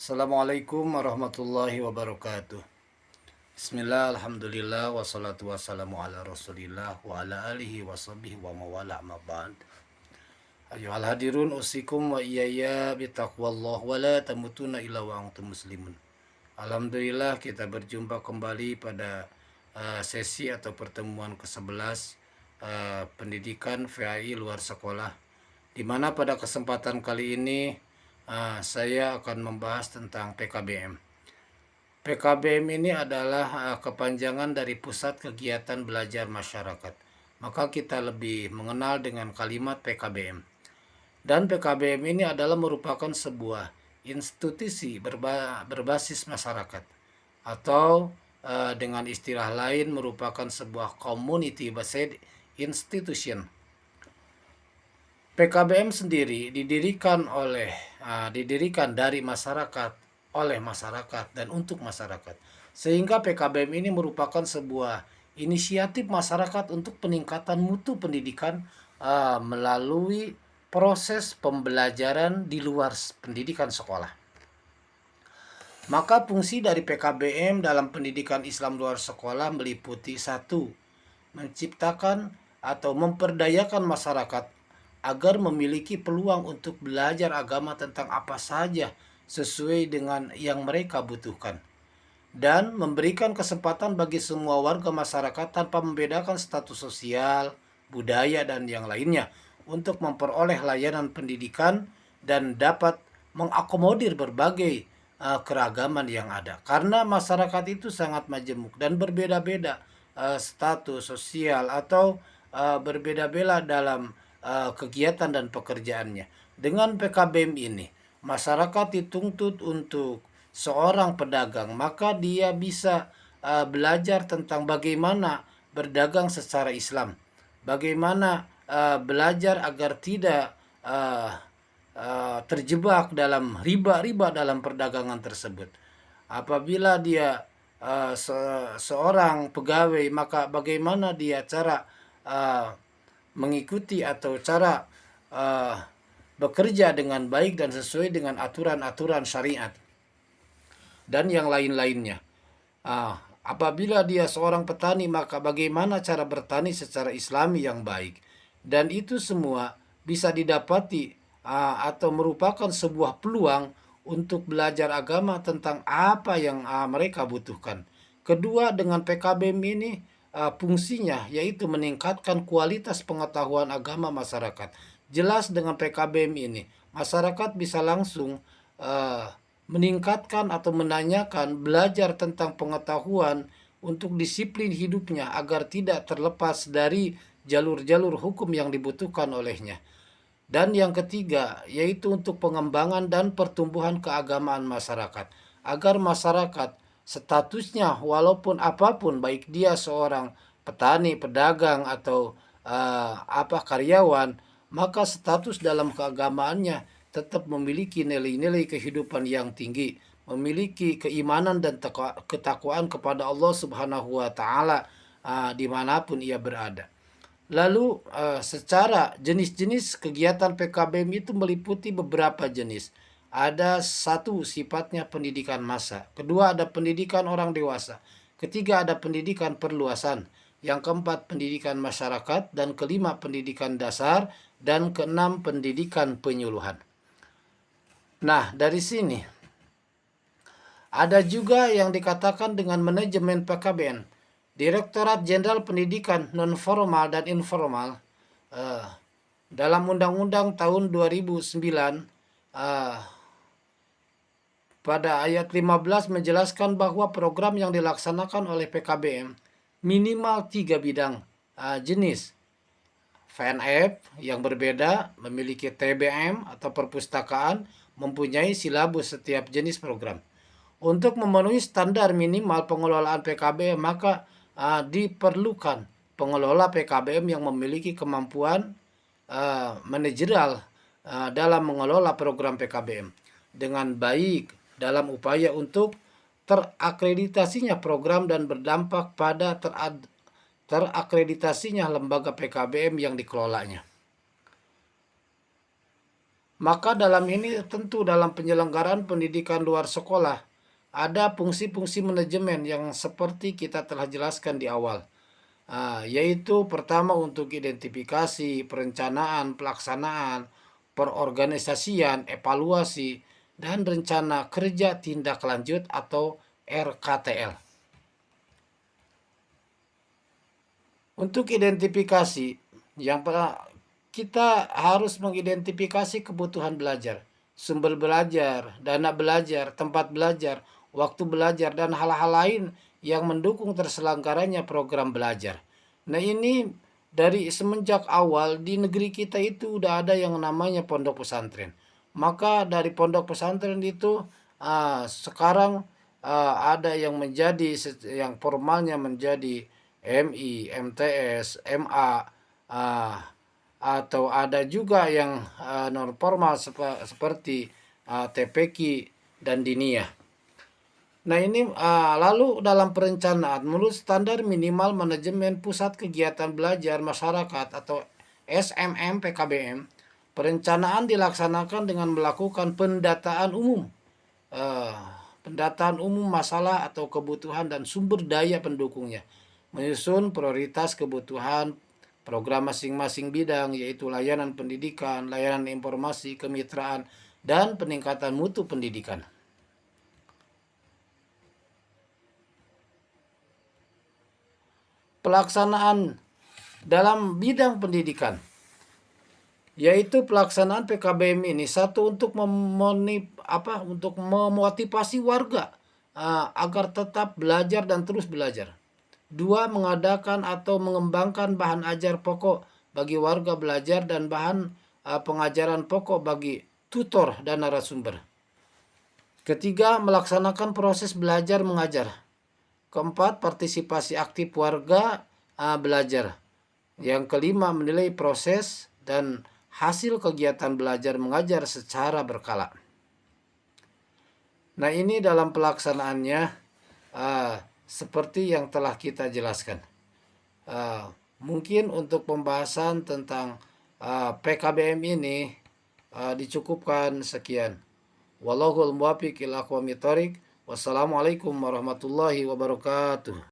Assalamualaikum warahmatullahi wabarakatuh. Bismillah, alhamdulillah, wassalatu wassalamu ala rasulillah wa ala alihi wa sahbihi wa mawala amma ba'd. Ayuhal hadirun usikum wa iyaya bitaqwallah wa la tamutuna illa wa antum muslimun. Alhamdulillah kita berjumpa kembali pada sesi atau pertemuan ke-11 pendidikan VAI luar sekolah, di mana pada kesempatan kali ini saya akan membahas tentang PKBM. PKBM ini adalah kepanjangan dari Pusat Kegiatan Belajar Masyarakat. Maka kita lebih mengenal dengan kalimat PKBM. Dan PKBM ini adalah merupakan sebuah institusi berbasis masyarakat, atau dengan istilah lain merupakan sebuah community based institution. PKBM sendiri didirikan dari masyarakat, oleh masyarakat, dan untuk masyarakat. Sehingga PKBM ini merupakan sebuah inisiatif masyarakat untuk peningkatan mutu pendidikan melalui proses pembelajaran di luar pendidikan sekolah. Maka fungsi dari PKBM dalam pendidikan Islam luar sekolah meliputi: 1. Menciptakan atau memperdayakan masyarakat agar memiliki peluang untuk belajar agama tentang apa saja sesuai dengan yang mereka butuhkan, dan memberikan kesempatan bagi semua warga masyarakat tanpa membedakan status sosial, budaya, dan yang lainnya untuk memperoleh layanan pendidikan dan dapat mengakomodir berbagai keragaman yang ada. Karena masyarakat itu sangat majemuk dan berbeda-beda status sosial atau berbeda-beda dalam kegiatan dan pekerjaannya. Dengan PKBM ini, masyarakat dituntut untuk seorang pedagang, maka dia bisa belajar tentang bagaimana berdagang secara Islam, bagaimana belajar agar tidak terjebak dalam riba dalam perdagangan tersebut. Apabila dia seorang pegawai, maka bagaimana dia cara mengikuti atau cara bekerja dengan baik dan sesuai dengan aturan-aturan syariat dan yang lain-lainnya. Apabila dia seorang petani, maka bagaimana cara bertani secara Islami yang baik. Dan itu semua bisa didapati atau merupakan sebuah peluang untuk belajar agama tentang apa yang mereka butuhkan. Kedua, dengan PKBM ini fungsinya yaitu meningkatkan kualitas pengetahuan agama masyarakat. Jelas dengan PKBM ini masyarakat bisa langsung meningkatkan atau menanyakan, belajar tentang pengetahuan untuk disiplin hidupnya agar tidak terlepas dari jalur-jalur hukum yang dibutuhkan olehnya. Dan yang ketiga yaitu untuk pengembangan dan pertumbuhan keagamaan masyarakat, agar masyarakat statusnya walaupun apapun, baik dia seorang petani, pedagang, atau karyawan, maka status dalam keagamaannya tetap memiliki nilai-nilai kehidupan yang tinggi, memiliki keimanan dan ketakwaan kepada Allah Subhanahu wa taala dimanapun ia berada. Lalu secara jenis-jenis kegiatan PKBM itu meliputi beberapa jenis. Ada: 1, sifatnya pendidikan massa. Kedua, ada pendidikan orang dewasa. Ketiga, ada pendidikan perluasan. Yang keempat, pendidikan masyarakat. Dan kelima, pendidikan dasar. Dan keenam, pendidikan penyuluhan. Nah, dari sini ada juga yang dikatakan dengan manajemen PKBM. Direktorat Jenderal Pendidikan Non-Formal dan Informal dalam Undang-Undang tahun 2009 pada ayat 15 menjelaskan bahwa program yang dilaksanakan oleh PKBM minimal 3 bidang jenis. VNF yang berbeda memiliki TBM atau perpustakaan, mempunyai silabus setiap jenis program. Untuk memenuhi standar minimal pengelolaan PKBM, maka diperlukan pengelola PKBM yang memiliki kemampuan manajerial dalam mengelola program PKBM dengan baik dalam upaya untuk terakreditasinya program dan berdampak pada terakreditasinya lembaga PKBM yang dikelolanya. Maka dalam ini tentu dalam penyelenggaraan pendidikan luar sekolah ada fungsi-fungsi manajemen yang seperti kita telah jelaskan di awal. Yaitu pertama untuk identifikasi, perencanaan, pelaksanaan, perorganisasian, evaluasi, dan rencana kerja tindak lanjut atau RKTL. Untuk identifikasi, yang kita harus mengidentifikasi kebutuhan belajar, sumber belajar, dana belajar, tempat belajar, waktu belajar, dan hal-hal lain yang mendukung terselenggaranya program belajar. Nah, ini dari semenjak awal di negeri kita itu udah ada yang namanya pondok pesantren. Maka dari pondok pesantren itu sekarang ada yang menjadi yang formalnya menjadi MI, MTS, MA, atau ada juga yang non formal seperti TPQ dan Diniyah. Nah, ini lalu dalam perencanaan menurut standar minimal manajemen pusat kegiatan belajar masyarakat atau SMM PKBM, perencanaan dilaksanakan dengan melakukan pendataan umum. Eh, Pendataan umum masalah atau kebutuhan dan sumber daya pendukungnya, menyusun prioritas kebutuhan program masing-masing bidang, yaitu layanan pendidikan, layanan informasi, kemitraan, dan peningkatan mutu pendidikan. Pelaksanaan dalam bidang pendidikan, yaitu pelaksanaan PKBM ini satu untuk untuk memotivasi warga agar tetap belajar dan terus belajar. Dua, mengadakan atau mengembangkan bahan ajar pokok bagi warga belajar dan bahan pengajaran pokok bagi tutor dan narasumber. Ketiga, melaksanakan proses belajar mengajar. Keempat, partisipasi aktif warga belajar. Yang kelima, menilai proses dan hasil kegiatan belajar mengajar secara berkala. Nah, ini dalam pelaksanaannya seperti yang telah kita jelaskan. Mungkin untuk pembahasan tentang PKBM ini dicukupkan sekian. Wallahul muwaffiq ila aqwamit thoriq. Wassalamualaikum warahmatullahi wabarakatuh.